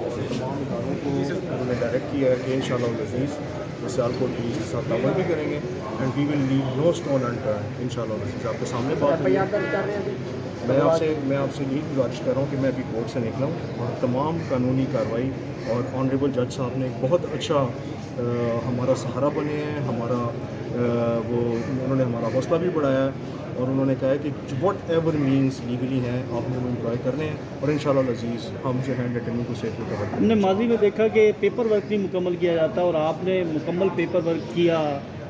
اور تمام اداروں کو انہوں نے ڈائریکٹ کیا ہے کہ انشاءاللہ العزیز سیالکوٹ پولیس کے ساتھ تعاون بھی کریں گے and we will leave know stone انٹرنڈ انشاءاللہ العزیز. آپ کے سامنے بات ہوئی ہے. میں آپ سے یہی گزارش کر رہا ہوں کہ میں ابھی کورٹ سے نکلا ہوں اور تمام قانونی کارروائی اور آنریبل جج صاحب نے ایک بہت اچھا ہمارا سہارا بنے ہیں, انہوں نے ہمارا حوصلہ بھی بڑھایا ہے اور انہوں نے کہا ہے کہ واٹ ایور مینس لیگلی ہیں آپ نے وہ امپلائی کرنے ہیں اور انشاءاللہ العزیز ہم جو ہیں ڈیٹینیو کو سیفلی کور کریں. ہم نے ماضی میں دیکھا کہ پیپر ورک نہیں مکمل کیا جاتا اور آپ نے مکمل پیپر ورک کیا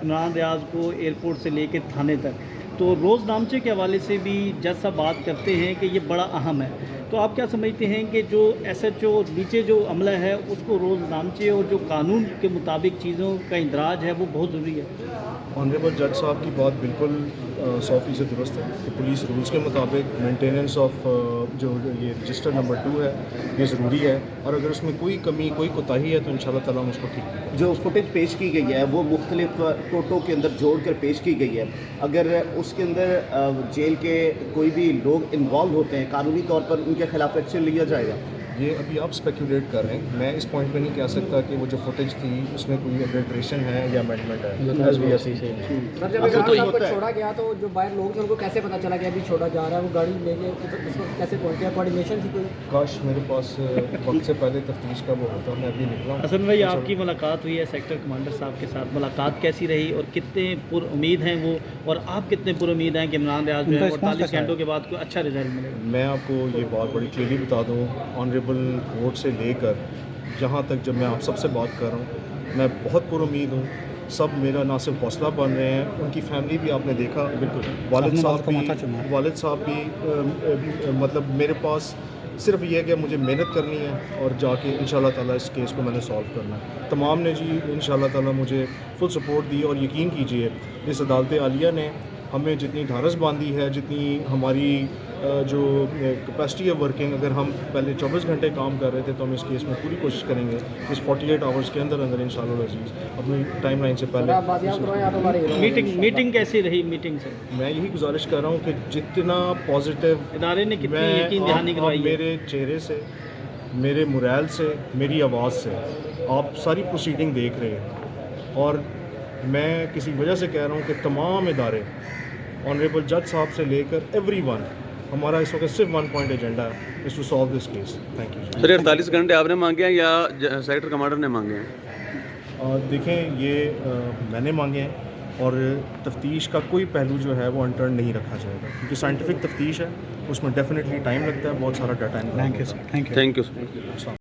عمران ریاض کو ایئرپورٹ سے لے کے تھانے تک, تو روز نامچے کے حوالے سے بھی جج صاحب بات کرتے ہیں کہ یہ بڑا اہم ہے, تو آپ کیا سمجھتے ہیں کہ جو ایس ایچ او نیچے جو عملہ ہے اس کو روز نامچے اور جو قانون کے مطابق چیزوں کا اندراج ہے وہ بہت ضروری ہے؟ آنریبل جج صاحب کی بات بالکل 100% درست ہے کہ پولیس رولز کے مطابق مینٹیننس آف جو یہ رجسٹر نمبر 2 ہے یہ ضروری ہے, اور اگر اس میں کوئی کمی کوئی کوتاہی ہے تو انشاءاللہ تعالیٰ ہم اس کو ٹھیک کریں گے. جو فوٹیج پیش کی گئی ہے وہ مختلف ٹوٹوں کے اندر جوڑ کر پیش کی گئی ہے, اگر اس کے اندر جیل کے کوئی بھی لوگ انوالو ہوتے ہیں قانونی طور پر ان کے خلاف ایکشن لیا جائے گا؟ یہ ابھی آپ اسپیکولیٹ کر رہے ہیں, میں اس پوائنٹ پہ نہیں کہہ سکتا کہ وہ جو فوٹیج تھی اس میں کوئی اڈلٹریشن ہے یا امینڈمنٹ ہے. سر جب صاحب کو چھوڑا گیا تو جو باہر لوگ تھے ان کو کیسے پتہ چلا کہ ابھی چھوڑا جا رہا ہے, وہ گاڑی لے کے اس وقت کیسے پہنچے, کوآرڈینیشن تھی کوئی؟ کاش میرے پاس وقت سے پہلے تفتیش کا وہ ہوتا, میں ابھی نکلا ہوں. حسن بھائی, آپ کی ملاقات ہوئی ہے سیکٹر کمانڈر صاحب کے ساتھ, ملاقات کیسی رہی اور کتنے پر امید ہیں وہ, اور آپ کتنے پر امید ہیں کہ عمران ریاض جو ہے 48 گھنٹوں کے بعد کوئی اچھا رزلٹ ملے گا؟ میں آپ کو یہ بات بڑی کلیئرلی بتا دوں, آنریبل کورٹ سے لے کر جہاں تک جب میں آپ سب سے بات کر رہا ہوں میں بہت پر امید ہوں. سب میرا نہ صرف حوصلہ بن رہے ہیں, ان کی فیملی بھی آپ نے دیکھا, بالکل والد صاحب بھی مطلب میرے پاس صرف یہ ہے کہ مجھے محنت کرنی ہے اور جا کے انشاءاللہ تعالیٰ اس کیس کو میں نے سالو کرنا ہے. تمام نے جی انشاءاللہ تعالیٰ مجھے فل سپورٹ دی, اور یقین کیجئے اس عدالت عالیہ نے ہمیں جتنی ڈھارس باندھی ہے, جتنی ہماری جو کیپیسٹی ہے ورکنگ, اگر ہم پہلے 24 گھنٹے کام کر رہے تھے تو ہم اس کیس میں پوری کوشش کریں گے اس 48 آورس کے اندر انشاءاللہ العزیز اپنی ٹائم لائن سے پہلے. میٹنگ کیسی رہی میٹنگ سے؟ میں یہی گزارش کر رہا ہوں کہ جتنا پازیٹیو ادارے نے کتنی یقین دہانی کروائی ہے, میرے چہرے سے, میرے موریل سے, میری آواز سے آپ ساری پروسیڈنگ دیکھ رہے ہیں, اور میں کسی وجہ سے کہہ رہا ہوں کہ تمام ادارے آنریبل جج صاحب سے لے کر ایوری ون, ہمارا اس وقت صرف 1 پوائنٹ ایجنڈا ہے is to solve this case. Thank you. Sir 48 گھنٹے آپ نے مانگے ہیں یا سیکٹر کمانڈر نے مانگے ہیں؟ دیکھیں یہ میں نے مانگے ہیں, اور تفتیش کا کوئی پہلو جو ہے وہ انٹرن نہیں رکھا جائے گا کیونکہ سائنٹیفک تفتیش ہے, اس میں ڈیفینیٹلی ٹائم لگتا ہے, بہت سارا ڈیٹا. Thank you sir.